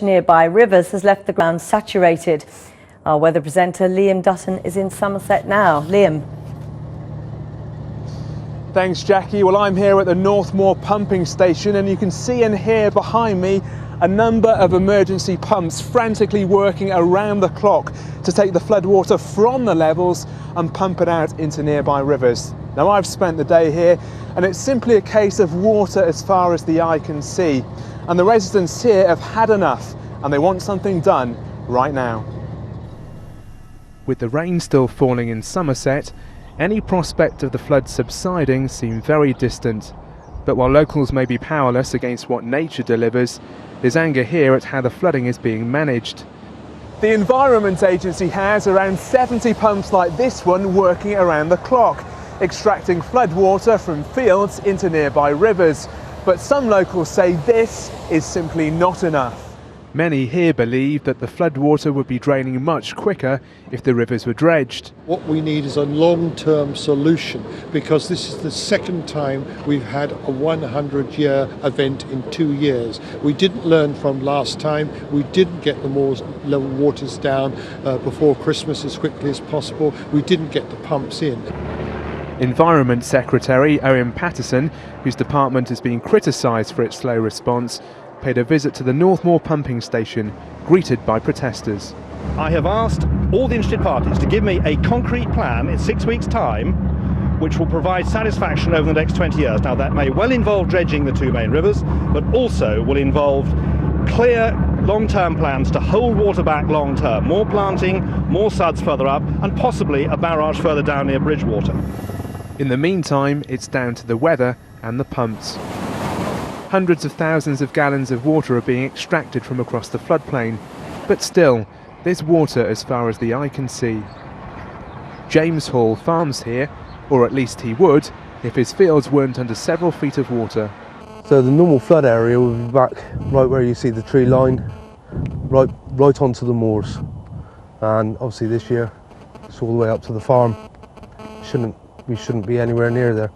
nearby rivers has left the ground saturated. Our weather presenter Liam Dutton is in Somerset now. Liam. Thanks, Jackie. Well, I'm here at the Northmoor pumping station, and you can see and hear behind me a number of emergency pumps frantically working around the clock to take the floodwater from the levels and pump it out into nearby rivers. Now, I've spent the day here, and it's simply a case of water as far as the eye can see. And the residents here have had enough, and they want something done right now. With the rain still falling in Somerset, any prospect of the flood subsiding seemed very distant. But while locals may be powerless against what nature delivers, there's anger here at how the flooding is being managed. The Environment Agency has around 70 pumps like this one working around the clock, extracting floodwater from fields into nearby rivers. But some locals say this is simply not enough. Many here believe that the floodwater would be draining much quicker if the rivers were dredged. What we need is a long-term solution, because this is the second time we've had a 100-year event in 2 years. We didn't learn from last time. We didn't get the level waters down before Christmas as quickly as possible. We didn't get the pumps in. Environment Secretary Owen Paterson, whose department has been criticised for its slow response, paid a visit to the Northmoor pumping station, greeted by protesters. I have asked all the interested parties to give me a concrete plan in 6 weeks' time which will provide satisfaction over the next 20 years. Now, that may well involve dredging the two main rivers, but also will involve clear long-term plans to hold water back long-term, more planting, more suds further up, and possibly a barrage further down near Bridgewater. In the meantime, it's down to the weather and the pumps. Hundreds of thousands of gallons of water are being extracted from across the floodplain, but still, there's water as far as the eye can see. James Hall farms here, or at least he would, if his fields weren't under several feet of water. So the normal flood area will be back right where you see the tree line, right onto the moors. And obviously this year, it's all the way up to the farm. We shouldn't be anywhere near there.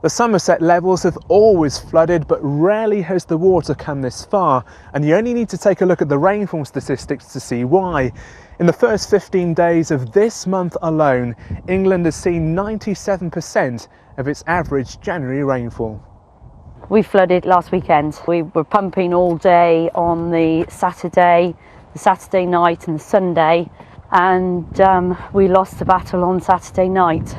The Somerset levels have always flooded, but rarely has the water come this far, and you only need to take a look at the rainfall statistics to see why. In the first 15 days of this month alone, England has seen 97% of its average January rainfall. We flooded last weekend. We were pumping all day on the Saturday night and the Sunday, and we lost the battle on Saturday night.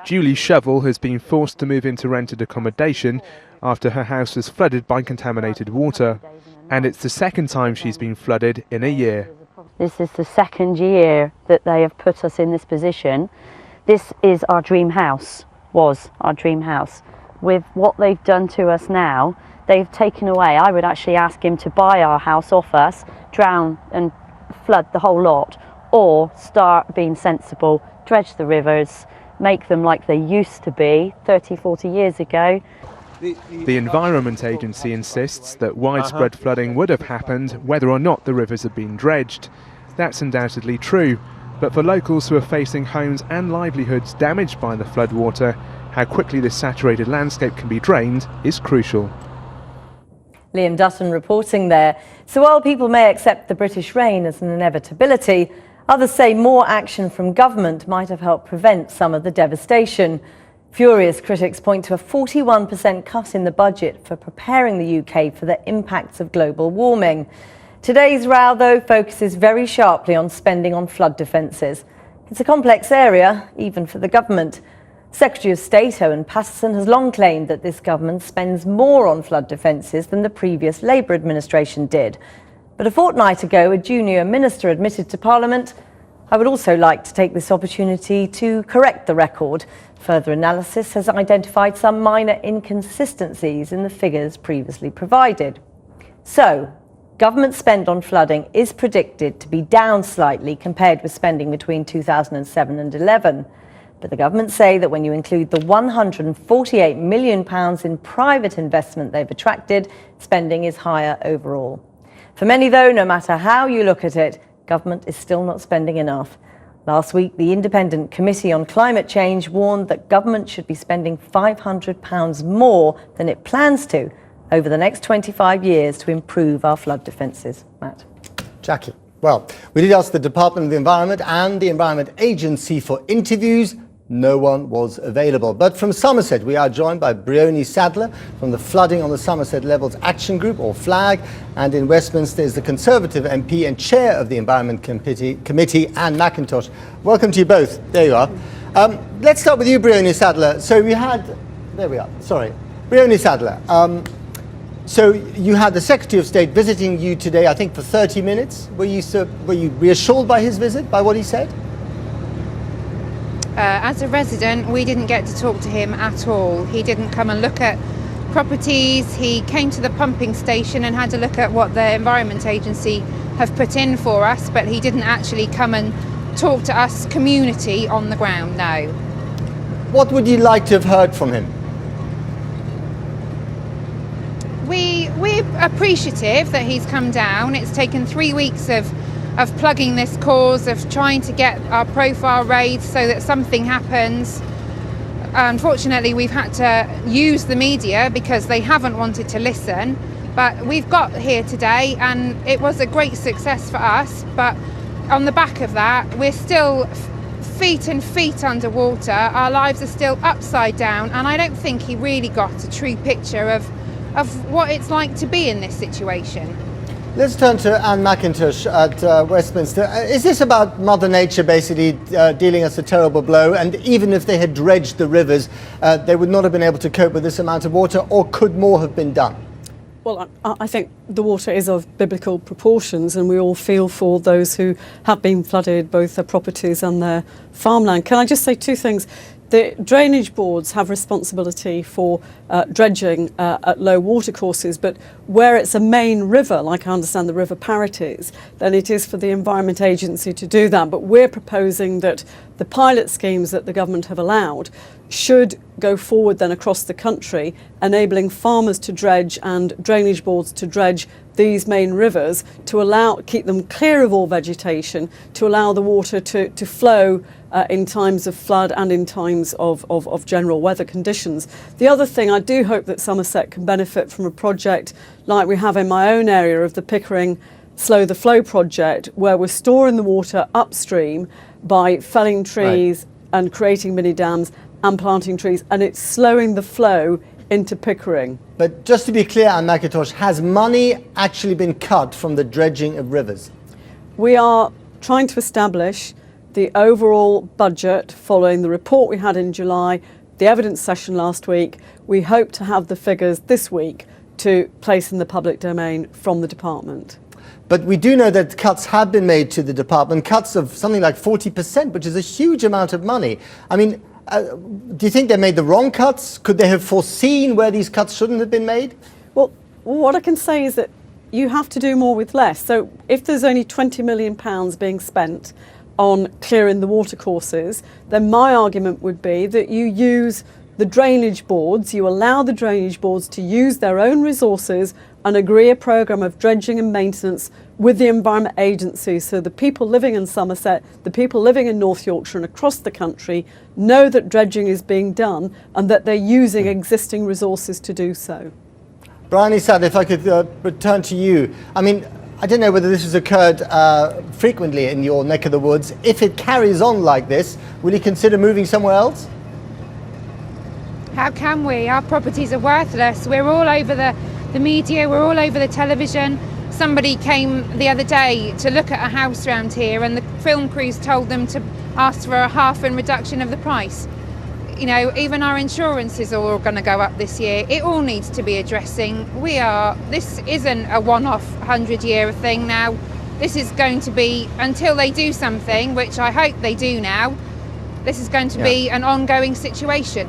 Julie Shovel has been forced to move into rented accommodation after her house was flooded by contaminated water. And it's the second time she's been flooded in a year. This is the second year that they have put us in this position. This is our dream house, was our dream house. With what they've done to us now, they've taken away. I would actually ask him to buy our house off us, drown and flood the whole lot, or start being sensible, dredge the rivers, make them like they used to be 30, 40 years ago. The Environment Agency insists that widespread flooding would have happened whether or not the rivers had been dredged. That's undoubtedly true, but for locals who are facing homes and livelihoods damaged by the floodwater, how quickly this saturated landscape can be drained is crucial. Liam Dutton reporting there. So while people may accept the British rain as an inevitability, others say more action from government might have helped prevent some of the devastation. Furious critics point to a 41% cut in the budget for preparing the UK for the impacts of global warming. Today's row, though, focuses very sharply on spending on flood defences. It's a complex area, even for the government. Secretary of State Owen Paterson has long claimed that this government spends more on flood defences than the previous Labour administration did. But a fortnight ago, a junior minister admitted to Parliament, "I would also like to take this opportunity to correct the record." Further analysis has identified some minor inconsistencies in the figures previously provided. So, government spend on flooding is predicted to be down slightly compared with spending between 2007 and 11. But the government say that when you include the £148 million in private investment they've attracted, spending is higher overall. For many, though, no matter how you look at it, government is still not spending enough. Last week, the Independent Committee on Climate Change warned that government should be spending £500 more than it plans to over the next 25 years to improve our flood defences. Matt. Jackie. Well, we did ask the Department of the Environment and the Environment Agency for interviews. No one was available. But from Somerset, we are joined by Bryony Sadler from the Flooding on the Somerset Levels Action Group, or FLAG, and in Westminster is the Conservative MP and Chair of the Environment Committee, Anne McIntosh. Welcome to you both. There you are. Let's start with you, Bryony Sadler. So we had, there we are, sorry. Bryony Sadler. So you had the Secretary of State visiting you today, I think for 30 minutes. Were you reassured by his visit, by what he said? As a resident, we didn't get to talk to him at all. He didn't come and look at properties. He came to the pumping station and had a look at what the Environment Agency have put in for us, but he didn't actually come and talk to us community on the ground, no. What would you like to have heard from him? We're appreciative that he's come down. It's taken 3 weeks of plugging this cause, of trying to get our profile raised so that something happens. Unfortunately, we've had to use the media because they haven't wanted to listen. But we've got here today and it was a great success for us. But on the back of that, we're still feet and feet underwater. Our lives are still upside down. And I don't think he really got a true picture of what it's like to be in this situation. Let's turn to Anne McIntosh at Westminster. Is this about Mother Nature basically dealing us a terrible blow, and even if they had dredged the rivers, they would not have been able to cope with this amount of water, or could more have been done? Well, I think the water is of biblical proportions, and we all feel for those who have been flooded, both their properties and their farmland. Can I just say two things? The drainage boards have responsibility for dredging at low water courses, but where it's a main river, like I understand the River Parrett is, then it is for the Environment Agency to do that. But we're proposing that the pilot schemes that the government have allowed should go forward then across the country, enabling farmers to dredge and drainage boards to dredge these main rivers to keep them clear of all vegetation, to allow the water to flow in times of flood and in times of general weather conditions. The other thing, I do hope that Somerset can benefit from a project like we have in my own area of the Pickering Slow the Flow project, where we're storing the water upstream by felling trees and creating mini dams and planting trees, and it's slowing the flow into Pickering. But just to be clear, Anne McIntosh, has money actually been cut from the dredging of rivers? We are trying to establish the overall budget following the report we had in July, the evidence session last week. We hope to have the figures this week to place in the public domain from the department. But we do know that cuts have been made to the department, cuts of something like 40%, which is a huge amount of money. I mean, do you think they made the wrong cuts? Could they have foreseen where these cuts shouldn't have been made? Well, what I can say is that you have to do more with less. So if there's only £20 million being spent on clearing the watercourses, then my argument would be that you use the drainage boards, you allow the drainage boards to use their own resources and agree a programme of dredging and maintenance with the Environment Agency, so the people living in Somerset, the people living in North Yorkshire and across the country know that dredging is being done and that they're using existing resources to do so. Bryony Sadler, if I could return to you. I mean, I don't know whether this has occurred frequently in your neck of the woods. If it carries on like this, will you consider moving somewhere else? How can we? Our properties are worthless. We're all over the media, we're all over the television. Somebody came the other day to look at a house around here and the film crews told them to ask for a half in reduction of the price. You know, even our insurances are all going to go up this year. It all needs to be addressing. This isn't a one-off 100-year thing now. This is going to be, until they do something, which I hope they do now, this is going to be an ongoing situation.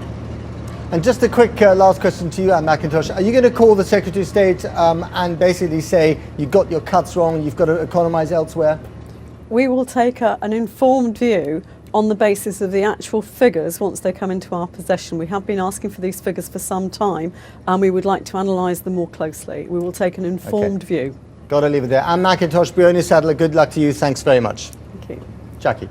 And just a quick last question to you, Anne McIntosh. Are you going to call the Secretary of State and basically say you got your cuts wrong, you've got to economise elsewhere? We will take an informed view on the basis of the actual figures once they come into our possession. We have been asking for these figures for some time and we would like to analyse them more closely. We will take an informed view. Got to leave it there. Anne McIntosh, Bryony Sadler, good luck to you. Thanks very much. Thank you. Jackie.